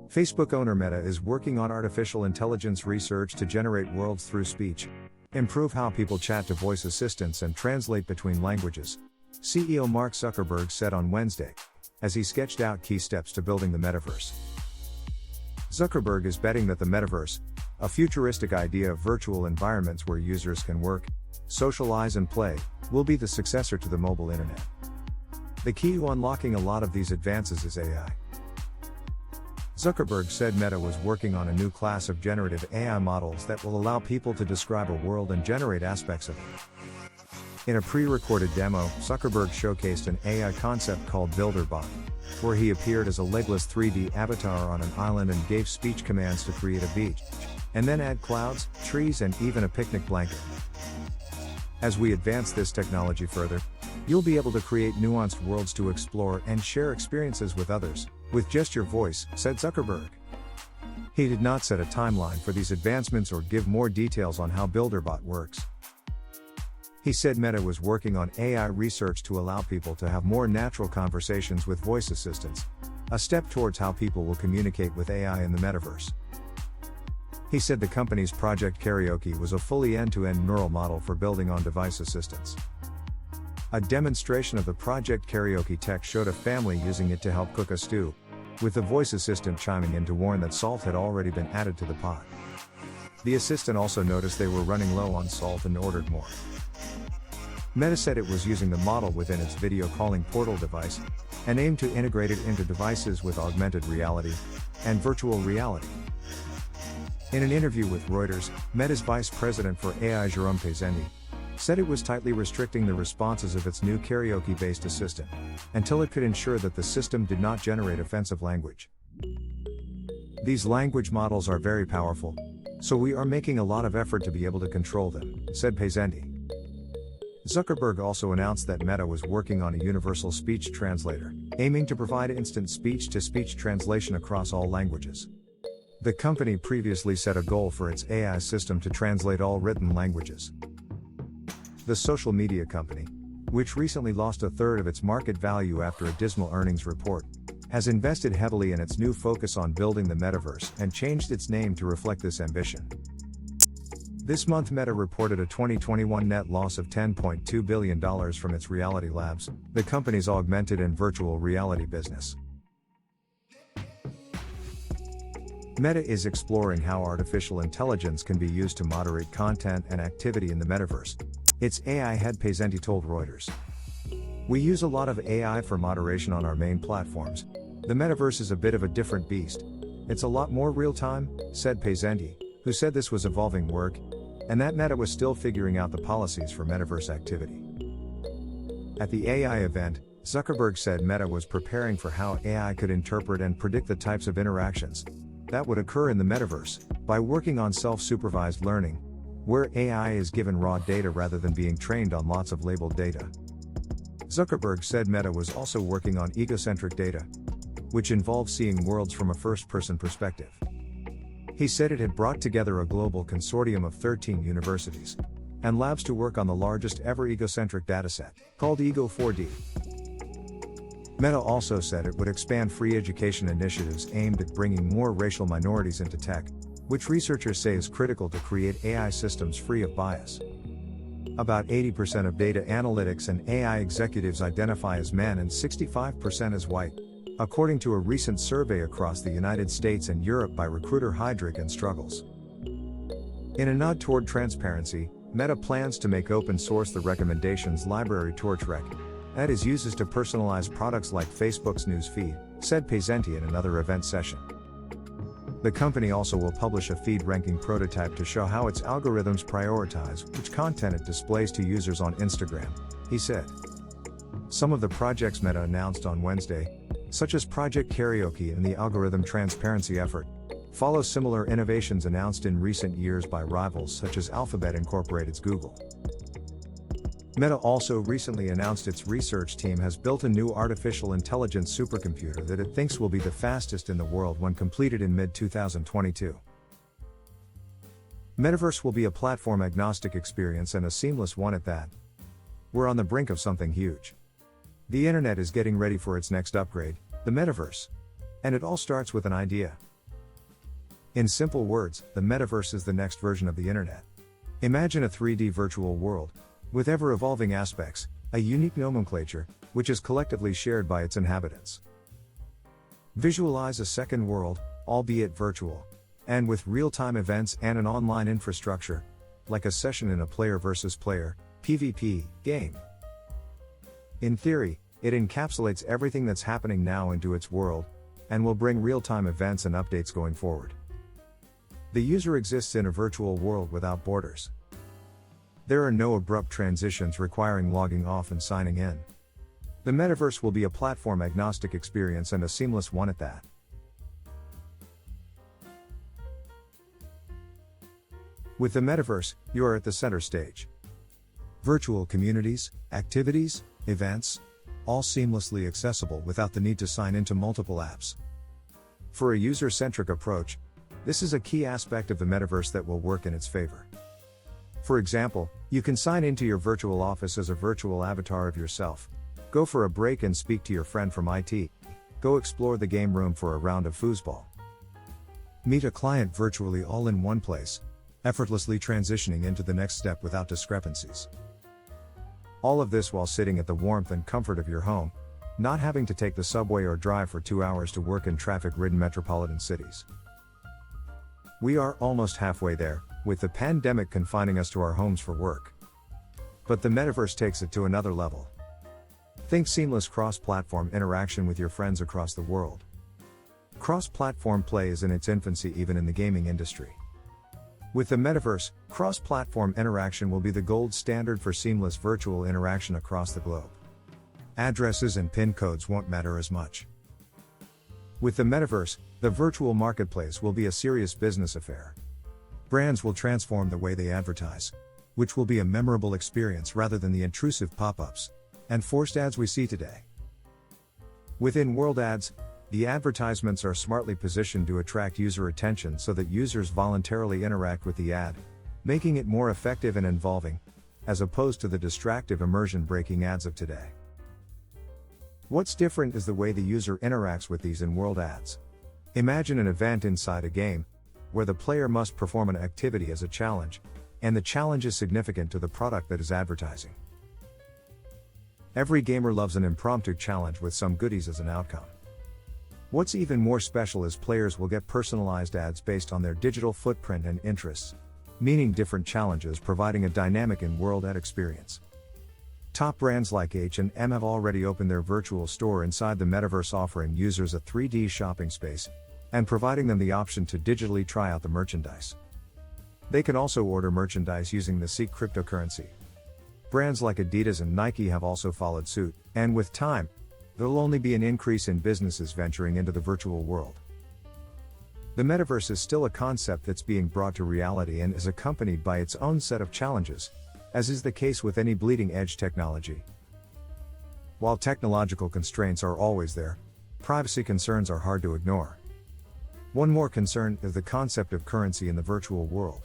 Facebook owner Meta is working on artificial intelligence research to generate worlds through speech, improve how people chat to voice assistants and translate between languages, CEO Mark Zuckerberg said on Wednesday, as he sketched out key steps to building the metaverse. Zuckerberg is betting that the metaverse, a futuristic idea of virtual environments where users can work, socialize and play, will be the successor to the mobile internet. The key to unlocking a lot of these advances is AI. Zuckerberg said Meta was working on a new class of generative AI models that will allow people to describe a world and generate aspects of it. In a pre-recorded demo, Zuckerberg showcased an AI concept called BuilderBot, where he appeared as a legless 3D avatar on an island and gave speech commands to create a beach, and then add clouds, trees and even a picnic blanket. As we advance this technology further, you'll be able to create nuanced worlds to explore and share experiences with others, with just your voice, said Zuckerberg. He did not set a timeline for these advancements or give more details on how BuilderBot works. He said Meta was working on AI research to allow people to have more natural conversations with voice assistants, a step towards how people will communicate with AI in the metaverse. He said the company's Project Karaoke was a fully end-to-end neural model for building on-device assistants. A demonstration of the Project Karaoke tech showed a family using it to help cook a stew, with the voice assistant chiming in to warn that salt had already been added to the pot. The assistant also noticed they were running low on salt and ordered more. Meta said it was using the model within its video calling portal device, and aimed to integrate it into devices with augmented reality and virtual reality. In an interview with Reuters, Meta's vice president for AI Jerome Pezendi said it was tightly restricting the responses of its new karaoke-based assistant, until it could ensure that the system did not generate offensive language. These language models are very powerful, so we are making a lot of effort to be able to control them, said Pezendi. Zuckerberg also announced that Meta was working on a universal speech translator, aiming to provide instant speech-to-speech translation across all languages. The company previously set a goal for its AI system to translate all written languages. The social media company, which recently lost a third of its market value after a dismal earnings report, has invested heavily in its new focus on building the metaverse and changed its name to reflect this ambition. This month Meta reported a 2021 net loss of $10.2 billion from its Reality Labs, the company's augmented and virtual reality business. Meta is exploring how artificial intelligence can be used to moderate content and activity in the metaverse, its AI head Pezendi told Reuters. We use a lot of AI for moderation on our main platforms. The metaverse is a bit of a different beast. It's a lot more real-time, said Pezendi, who said this was evolving work, and that Meta was still figuring out the policies for metaverse activity. At the AI event, Zuckerberg said Meta was preparing for how AI could interpret and predict the types of interactions that would occur in the metaverse, by working on self-supervised learning, where AI is given raw data rather than being trained on lots of labeled data. Zuckerberg said Meta was also working on egocentric data, which involves seeing worlds from a first-person perspective. He said it had brought together a global consortium of 13 universities and labs to work on the largest ever egocentric dataset, called Ego 4D. Meta also said it would expand free education initiatives aimed at bringing more racial minorities into tech, which researchers say is critical to create AI systems free of bias. About 80% of data analytics and AI executives identify as men and 65% as white, according to a recent survey across the United States and Europe by recruiter Heidrick and Struggles. In a nod toward transparency, Meta plans to make open source the recommendations library TorchRec, that is uses to personalize products like Facebook's news feed, said Pezendi in another event session. The company also will publish a feed ranking prototype to show how its algorithms prioritize which content it displays to users on Instagram, he said. Some of the projects Meta announced on Wednesday, such as Project Karaoke and the algorithm transparency effort, follow similar innovations announced in recent years by rivals such as Alphabet Incorporated's Google. Meta also recently announced its research team has built a new artificial intelligence supercomputer that it thinks will be the fastest in the world when completed in mid-2022. Metaverse will be a platform-agnostic experience and a seamless one at that. We're on the brink of something huge. The internet is getting ready for its next upgrade, the metaverse. And it all starts with an idea. In simple words, the metaverse is the next version of the internet. Imagine a 3D virtual world, with ever-evolving aspects, a unique nomenclature, which is collectively shared by its inhabitants. Visualize a second world, albeit virtual, and with real-time events and an online infrastructure, like a session in a player versus player, PvP, game. In theory, it encapsulates everything that's happening now into its world, and will bring real-time events and updates going forward. The user exists in a virtual world without borders. There are no abrupt transitions requiring logging off and signing in. The metaverse will be a platform-agnostic experience and a seamless one at that. With the metaverse, you are at the center stage. Virtual communities, activities, events, all seamlessly accessible without the need to sign into multiple apps. For a user-centric approach, this is a key aspect of the metaverse that will work in its favor. For example, you can sign into your virtual office as a virtual avatar of yourself, go for a break and speak to your friend from IT, go explore the game room for a round of foosball. Meet a client virtually all in one place, effortlessly transitioning into the next step without discrepancies. All of this while sitting at the warmth and comfort of your home, not having to take the subway or drive for 2 hours to work in traffic-ridden metropolitan cities. We are almost halfway there, with the pandemic confining us to our homes for work. But the metaverse takes it to another level. Think seamless cross-platform interaction with your friends across the world. Cross-platform play is in its infancy even in the gaming industry. With the metaverse, cross-platform interaction will be the gold standard for seamless virtual interaction across the globe. Addresses and PIN codes won't matter as much. With the metaverse, the virtual marketplace will be a serious business affair. Brands will transform the way they advertise, which will be a memorable experience rather than the intrusive pop-ups and forced ads we see today. Within world ads, the advertisements are smartly positioned to attract user attention so that users voluntarily interact with the ad, making it more effective and involving, as opposed to the distractive immersion-breaking ads of today. What's different is the way the user interacts with these in-world ads. Imagine an event inside a game, where the player must perform an activity as a challenge, and the challenge is significant to the product that is advertising. Every gamer loves an impromptu challenge with some goodies as an outcome. What's even more special is players will get personalized ads based on their digital footprint and interests, meaning different challenges providing a dynamic in-world ad experience. Top brands like H&M have already opened their virtual store inside the metaverse, offering users a 3D shopping space and providing them the option to digitally try out the merchandise. They can also order merchandise using the Seek cryptocurrency. Brands like Adidas and Nike have also followed suit, and with time, there'll only be an increase in businesses venturing into the virtual world. The metaverse is still a concept that's being brought to reality and is accompanied by its own set of challenges, as is the case with any bleeding-edge technology. While technological constraints are always there, privacy concerns are hard to ignore. One more concern is the concept of currency in the virtual world.